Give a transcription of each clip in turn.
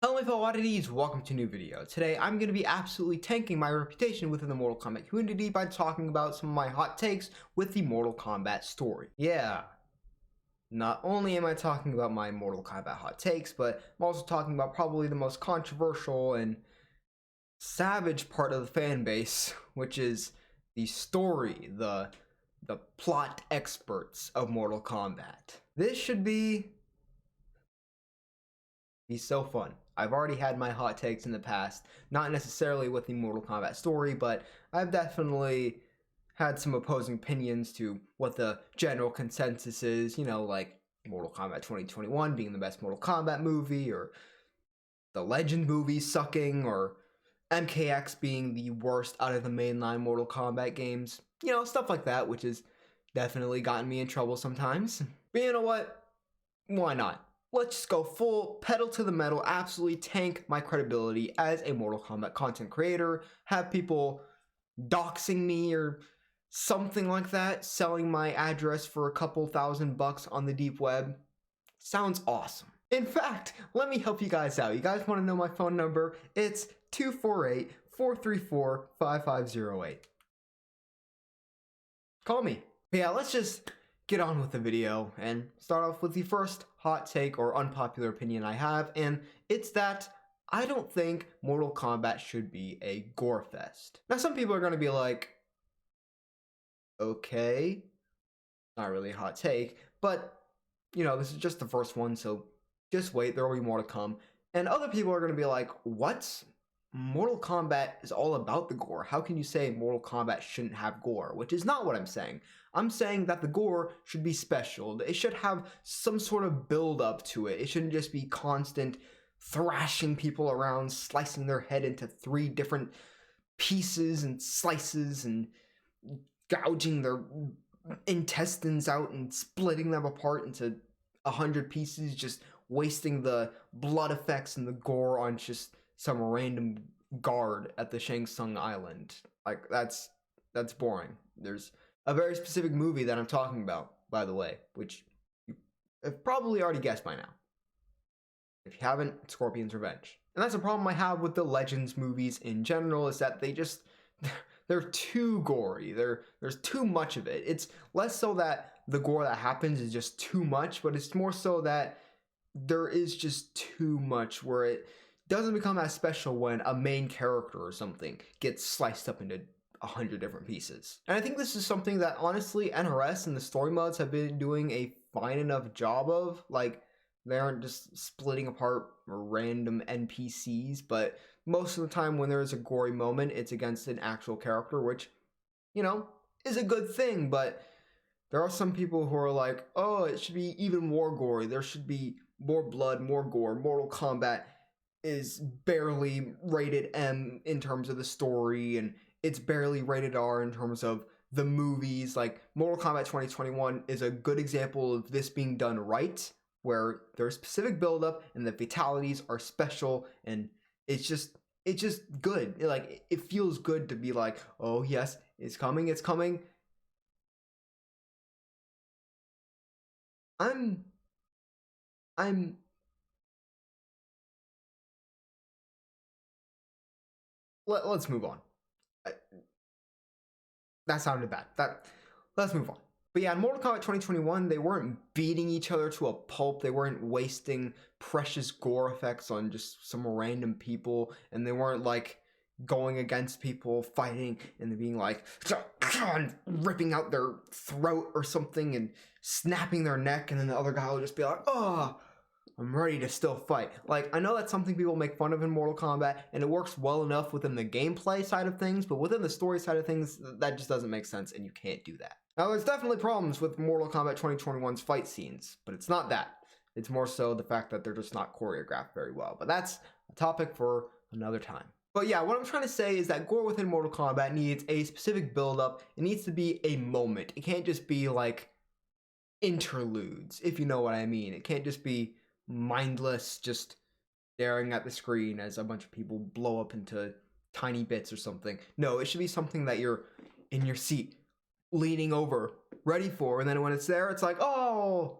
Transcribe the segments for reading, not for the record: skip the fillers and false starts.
Hello my fellow oddities, welcome to a new video. Today I'm going to be absolutely tanking my reputation within the Mortal Kombat community by talking about some of my hot takes with the Mortal Kombat story. Yeah, not only am I talking about my Mortal Kombat hot takes, but I'm also talking about probably the most controversial and savage part of the fan base, which is the story, the plot experts of Mortal Kombat. This should be so fun. I've already had my hot takes in the past, not necessarily with the Mortal Kombat story, but I've definitely had some opposing opinions to what the general consensus is, like Mortal Kombat 2021 being the best Mortal Kombat movie, or the Legend movies sucking, or MKX being the worst out of the mainline Mortal Kombat games. Stuff like that, which has definitely gotten me in trouble sometimes. But you know what? Why not? Let's just go full pedal to the metal, absolutely tank my credibility as a Mortal Kombat content creator, have people doxing me or something like that, selling my address for a couple $1,000 on the deep web. Sounds awesome. In fact, let me help you guys out. You guys want to know my phone number? It's 248-434-5508. Call me. But yeah, let's just get on with the video and start off with the first hot take or unpopular opinion I have, and it's that I don't think Mortal Kombat should be a gore fest. Now some people are going to be like, okay, not really a hot take, but this is just the first one, so just wait, there will be more to come. And other people are going to be like, what? Mortal Kombat is all about the gore. How can you say Mortal Kombat shouldn't have gore? Which is not what I'm saying. I'm saying that the gore should be special. It should have some sort of build up to it. It shouldn't just be constant thrashing people around, slicing their head into 3 different pieces and slices and gouging their intestines out and splitting them apart into 100 pieces, just wasting the blood effects and the gore on just some random guard at the Shang Tsung Island. Like, that's boring. There's a very specific movie that I'm talking about, by the way, which you have probably already guessed by now. If you haven't, Scorpion's Revenge. And that's a problem I have with the Legends movies in general, is that they're too gory. There's too much of it. It's less so that the gore that happens is just too much, but it's more so that there is just too much where it doesn't become as special when a main character or something gets sliced up into 100 different pieces. And I think this is something that honestly NRS and the story mods have been doing a fine enough job of. Like, they aren't just splitting apart random NPCs, but most of the time when there is a gory moment, it's against an actual character, which, is a good thing. But there are some people who are like, oh, it should be even more gory. There should be more blood, more gore. Mortal Kombat is barely rated M in terms of the story, and it's barely rated R in terms of the movies. Like, Mortal Kombat 2021 is a good example of this being done right, where there's specific build-up and the fatalities are special, and it's just good. Like, it feels good to be like, oh yes, it's coming. Let's move on. That sounded bad. Let's move on. But yeah, in Mortal Kombat 2021, they weren't beating each other to a pulp. They weren't wasting precious gore effects on just some random people, and they weren't like going against people, fighting, and being like ripping out their throat or something and snapping their neck, and then the other guy will just be like, oh, I'm ready to still fight. Like, I know that's something people make fun of in Mortal Kombat, and it works well enough within the gameplay side of things, but within the story side of things, that just doesn't make sense, and you can't do that. Now, there's definitely problems with Mortal Kombat 2021's fight scenes, but it's not that. It's more so the fact that they're just not choreographed very well. But that's a topic for another time. But yeah, what I'm trying to say is that gore within Mortal Kombat needs a specific build-up. It needs to be a moment. It can't just be like interludes, if you know what I mean. It can't just be mindless, just staring at the screen as a bunch of people blow up into tiny bits or something. No, it should be something that you're in your seat, leaning over, ready for, and then when it's there, it's like, oh,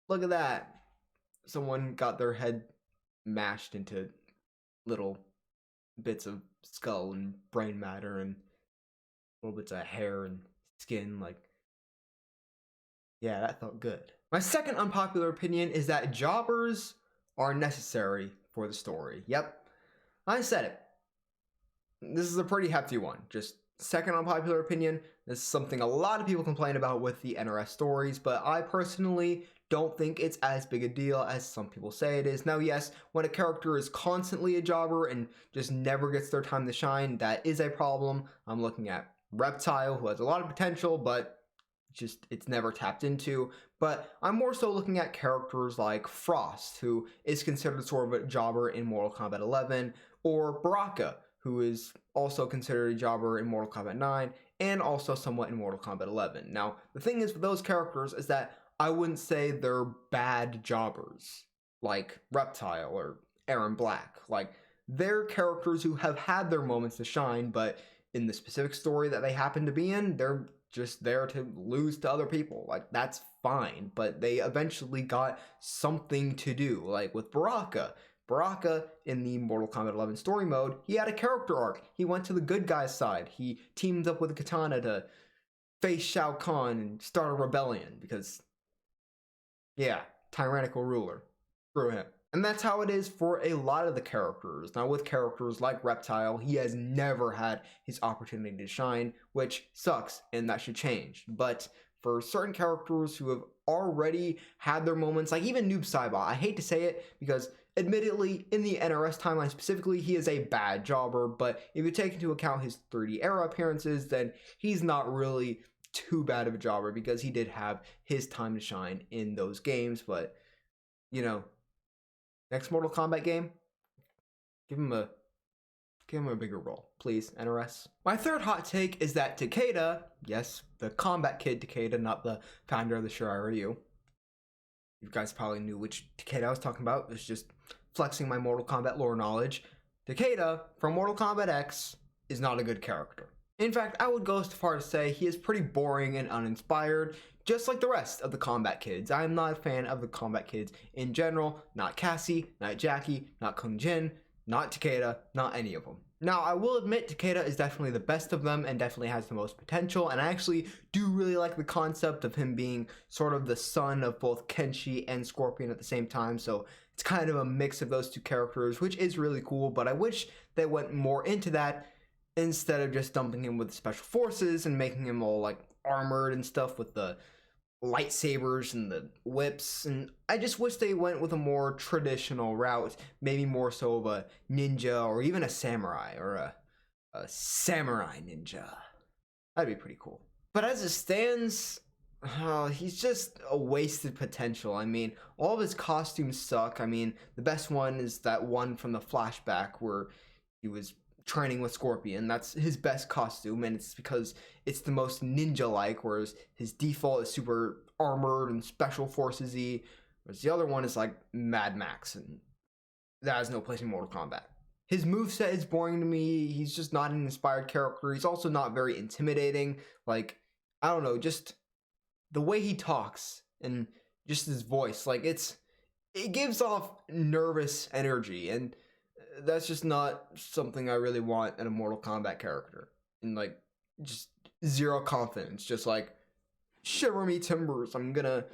look at that. Someone got their head mashed into little bits of skull and brain matter and little bits of hair and skin. Like, yeah, that felt good. My second unpopular opinion is that jobbers are necessary for the story. Yep, I said it. This is a pretty hefty one. Just second unpopular opinion. This is something a lot of people complain about with the NRS stories, but I personally don't think it's as big a deal as some people say it is. Now, yes, when a character is constantly a jobber and just never gets their time to shine, that is a problem. I'm looking at Reptile, who has a lot of potential, but it's never tapped into. But I'm more so looking at characters like Frost, who is considered sort of a jobber in Mortal Kombat 11, or Baraka, who is also considered a jobber in Mortal Kombat 9, and also somewhat in Mortal Kombat 11. Now, the thing is with those characters is that I wouldn't say they're bad jobbers, like Reptile or Aaron Black. Like, they're characters who have had their moments to shine, but in the specific story that they happen to be in, they're just there to lose to other people. Like, that's fine, but they eventually got something to do. Like with Baraka in the Mortal Kombat 11 story mode, he had a character arc. He went to the good guy's side. He teamed up with Katana to face Shao Kahn and start a rebellion because, yeah, tyrannical ruler. Screw him. And that's how it is for a lot of the characters. Now, with characters like Reptile, he has never had his opportunity to shine, which sucks, and that should change. But for certain characters who have already had their moments, like even Noob Saibot, I hate to say it, because admittedly, in the NRS timeline specifically, he is a bad jobber, but if you take into account his 3D era appearances, then he's not really too bad of a jobber, because he did have his time to shine in those games. But, you know, next Mortal Kombat game, give him a bigger role, please, NRS. My third hot take is that Takeda, yes, the Combat Kid Takeda, not the founder of the Shirai Ryu. You guys probably knew which Takeda I was talking about. It's just flexing my Mortal Kombat lore knowledge. Takeda from Mortal Kombat X is not a good character. In fact, I would go so far to say he is pretty boring and uninspired, just like the rest of the Combat Kids. I am not a fan of the Combat Kids in general. Not Cassie, not Jackie, not Kung Jin, not Takeda, not any of them. Now, I will admit Takeda is definitely the best of them and definitely has the most potential, and I actually do really like the concept of him being sort of the son of both Kenshi and Scorpion at the same time, so it's kind of a mix of those two characters, which is really cool, but I wish they went more into that instead of just dumping him with special forces and making him all like armored and stuff with the lightsabers and the whips. And I just wish they went with a more traditional route, maybe more so of a ninja or even a samurai, or a samurai ninja. That'd be pretty cool. But as it stands, he's just a wasted potential. I mean, all of his costumes suck. I mean, the best one is that one from the flashback where he was training with Scorpion. That's his best costume, and it's because it's the most ninja-like, whereas his default is super armored and special forces-y, whereas the other one is like Mad Max, and that has no place in Mortal Kombat. His moveset is boring to me. He's just not an inspired character. He's also not very intimidating. Like, I don't know, just the way he talks and just his voice, like it gives off nervous energy, and that's just not something I really want in a Mortal Kombat character. And like, just zero confidence, just like, shiver me timbers, I'm gonna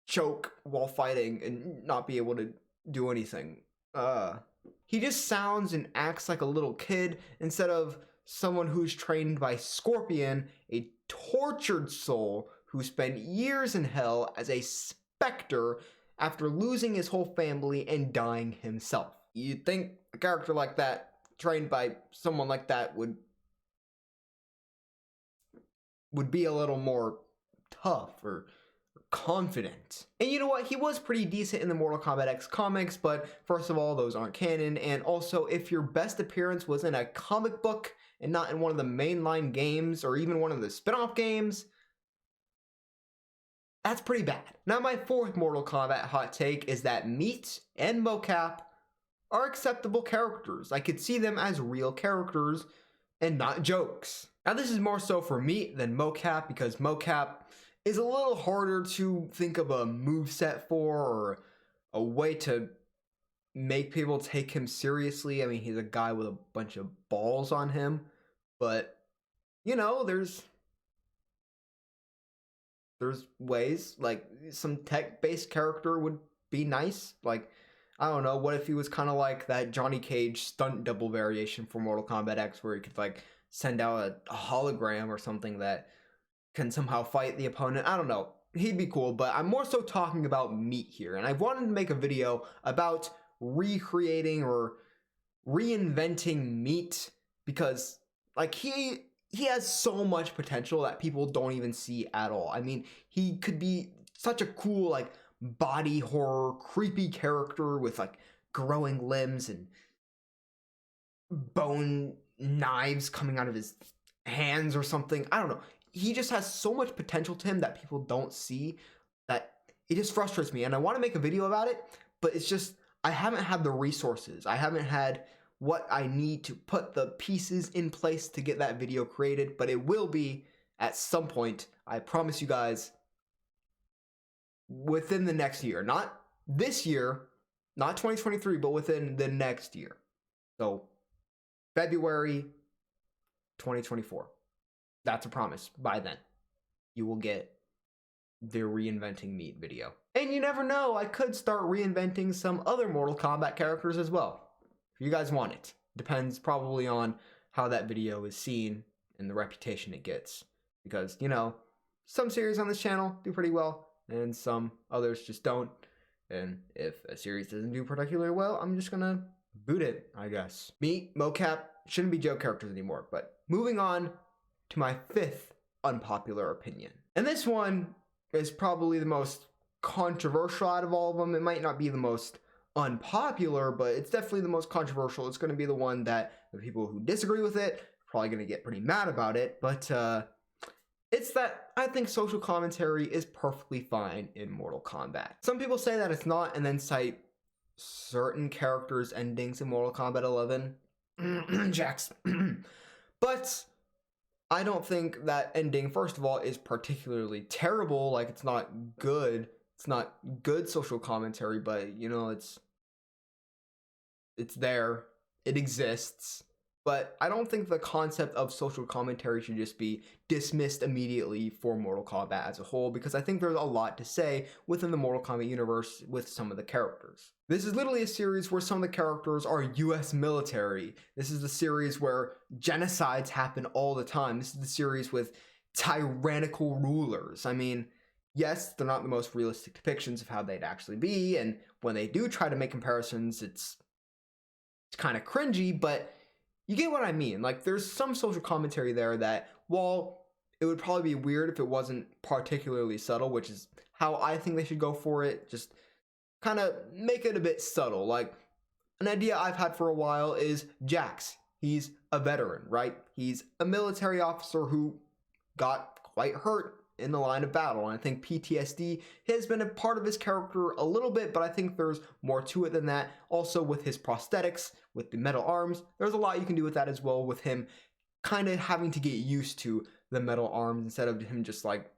choke while fighting and not be able to do anything. He just sounds and acts like a little kid instead of someone who's trained by Scorpion, a tortured soul who spent years in hell as a specter after losing his whole family and dying himself. You'd think a character like that, trained by someone like that, would be a little more tough or confident. And you know what? He was pretty decent in the Mortal Kombat X comics, but first of all, those aren't canon, and also, if your best appearance was in a comic book and not in one of the mainline games or even one of the spin-off games, that's pretty bad. Now, my fourth Mortal Kombat hot take is that Meat and Mocap are acceptable characters. I could see them as real characters and not jokes. Now, this is more so for Meat than Mocap, because Mocap is a little harder to think of a moveset for, or a way to make people take him seriously. I mean, he's a guy with a bunch of balls on him, but you know, there's ways, like some tech-based character would be nice. Like, I don't know, what if he was kind of like that Johnny Cage stunt double variation for Mortal Kombat X, where he could like send out a hologram or something that can somehow fight the opponent. I don't know. He'd be cool, but I'm more so talking about meat here. And I wanted to make a video about recreating or reinventing meat because like he has so much potential that people don't even see at all. I mean, he could be such a cool like body horror creepy character with like growing limbs and bone knives coming out of his hands or something. I don't know. He just has so much potential to him that people don't see, that it just frustrates me. And I want to make a video about it, but it's just I haven't had the resources. I haven't had what I need to put the pieces in place to get that video created, but it will be at some point. I promise you guys, within the next year. Not this year, not 2023, but within the next year. So February 2024. That's a promise. By then, you will get the reinventing meat video. And you never know, I could start reinventing some other Mortal Kombat characters as well, if you guys want it. Depends probably on how that video is seen and the reputation it gets. Because, you know, some series on this channel do pretty well, and some others just don't. And if a series doesn't do particularly well, I'm just gonna boot it, I guess. Meat, mocap, shouldn't be joke characters anymore. But moving on to my fifth unpopular opinion. And this one is probably the most controversial out of all of them. It might not be the most unpopular, but it's definitely the most controversial. It's going to be the one that the people who disagree with it are probably going to get pretty mad about it. But it's that I think social commentary is perfectly fine in Mortal Kombat. Some people say that it's not and then cite certain characters' endings in Mortal Kombat 11. Jax. But I don't think that ending, first of all, is particularly terrible. Like, it's not good. It's not good social commentary, but, you know, it's there. It exists. But I don't think the concept of social commentary should just be dismissed immediately for Mortal Kombat as a whole, because I think there's a lot to say within the Mortal Kombat universe with some of the characters. This is literally a series where some of the characters are US military. This is the series where genocides happen all the time. This is the series with tyrannical rulers. I mean, yes, they're not the most realistic depictions of how they'd actually be, and when they do try to make comparisons, it's kind of cringy, but you get what I mean. Like, there's some social commentary there that, while it would probably be weird if it wasn't particularly subtle, which is how I think they should go for it, just kind of make it a bit subtle. Like, an idea I've had for a while is Jax. He's a veteran, right? He's a military officer who got quite hurt in the line of battle, and I think PTSD has been a part of his character a little bit, but I think there's more to it than that. Also, with his prosthetics, with the metal arms, there's a lot you can do with that as well, with him kind of having to get used to the metal arms instead of him just like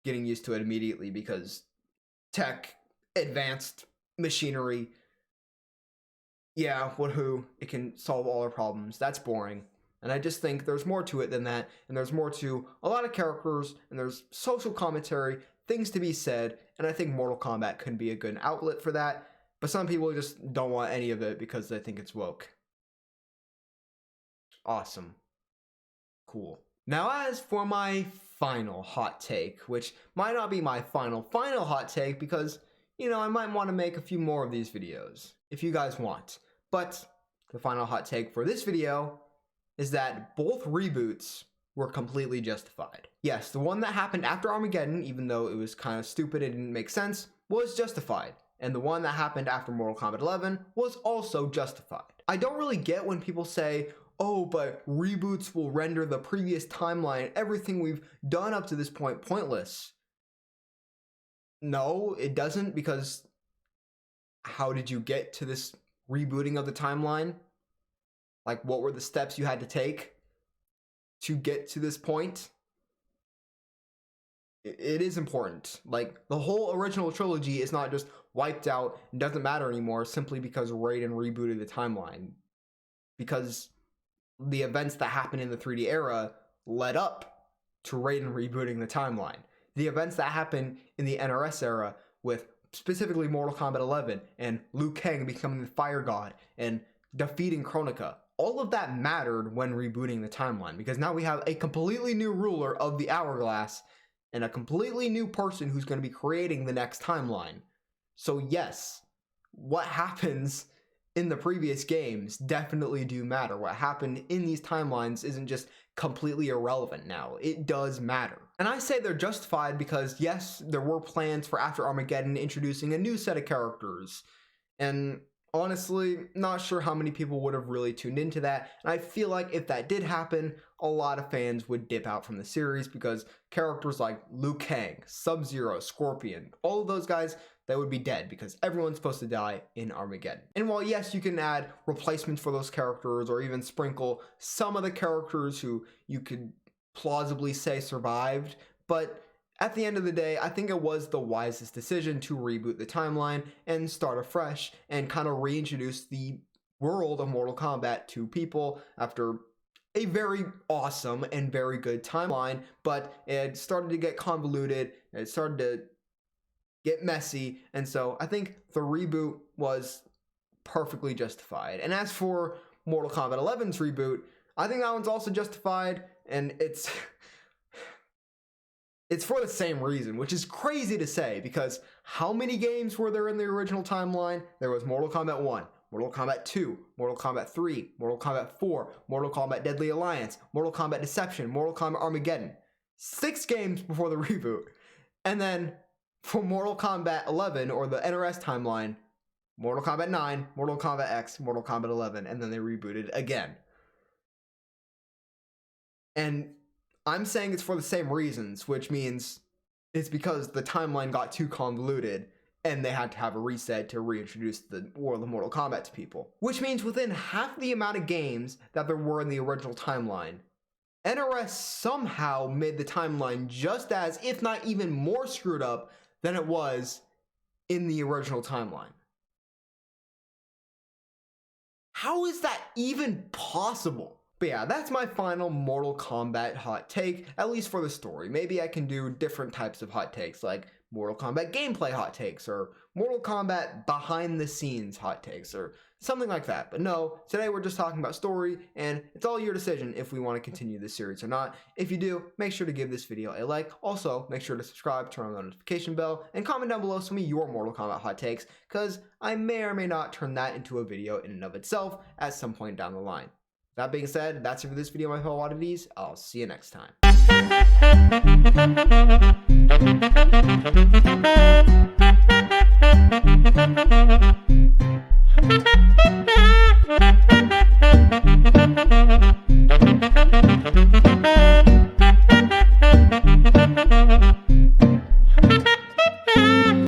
getting used to it immediately, because tech, advanced machinery, yeah, woohoo, it can solve all our problems. That's boring. And I just think there's more to it than that, and there's more to a lot of characters, and there's social commentary, things to be said, and I think Mortal Kombat could be a good outlet for that, but some people just don't want any of it because they think it's woke. Awesome. Cool. Now, as for my final hot take, which might not be my final hot take, because, you know, I might want to make a few more of these videos, if you guys want, but the final hot take for this video is that both reboots were completely justified. Yes, the one that happened after Armageddon, even though it was kind of stupid and didn't make sense, was justified. And the one that happened after Mortal Kombat 11 was also justified. I don't really get when people say, oh, but reboots will render the previous timeline, everything we've done up to this point, pointless. No, it doesn't, because how did you get to this rebooting of the timeline? Like, what were the steps you had to take to get to this point? It is important. Like, the whole original trilogy is not just wiped out and doesn't matter anymore simply because Raiden rebooted the timeline. Because the events that happened in the 3D era led up to Raiden rebooting the timeline. The events that happened in the NRS era with specifically Mortal Kombat 11 and Liu Kang becoming the Fire God and defeating Kronika, all of that mattered when rebooting the timeline, because now we have a completely new ruler of the Hourglass and a completely new person who's going to be creating the next timeline. So yes, what happens in the previous games definitely do matter. What happened in these timelines isn't just completely irrelevant now. It does matter. And I say they're justified because yes, there were plans for after Armageddon introducing a new set of characters. And honestly, not sure how many people would have really tuned into that. And I feel like if that did happen, a lot of fans would dip out from the series because characters like Liu Kang, Sub-Zero, Scorpion, all of those guys, they would be dead because everyone's supposed to die in Armageddon. And while yes, you can add replacements for those characters or even sprinkle some of the characters who you could plausibly say survived, but at the end of the day, I think it was the wisest decision to reboot the timeline and start afresh and kind of reintroduce the world of Mortal Kombat to people after a very awesome and very good timeline, but it started to get convoluted, it started to get messy, and so I think the reboot was perfectly justified. And as for Mortal Kombat 11's reboot, I think that one's also justified, and it's for the same reason, which is crazy to say, because how many games were there in the original timeline? There was Mortal Kombat 1, Mortal Kombat 2, Mortal Kombat 3, Mortal Kombat 4, Mortal Kombat Deadly Alliance, Mortal Kombat Deception, Mortal Kombat Armageddon. 6 games before the reboot. And then for Mortal Kombat 11, or the NRS timeline, Mortal Kombat 9, Mortal Kombat X, Mortal Kombat 11, and then they rebooted again. And I'm saying it's for the same reasons, which means it's because the timeline got too convoluted and they had to have a reset to reintroduce the world of Mortal Kombat to people. Which means within half the amount of games that there were in the original timeline, NRS somehow made the timeline just as, if not even more screwed up than it was in the original timeline. How is that even possible? But yeah, that's my final Mortal Kombat hot take, at least for the story. Maybe I can do different types of hot takes, like Mortal Kombat gameplay hot takes, or Mortal Kombat behind the scenes hot takes, or something like that. But no, today we're just talking about story, and it's all your decision if we want to continue this series or not. If you do, make sure to give this video a like. Also, make sure to subscribe, turn on the notification bell, and comment down below some of your Mortal Kombat hot takes, because I may or may not turn that into a video in and of itself at some point down the line. That being said, that's it for this video, my fellow oddities. I'll see you next time.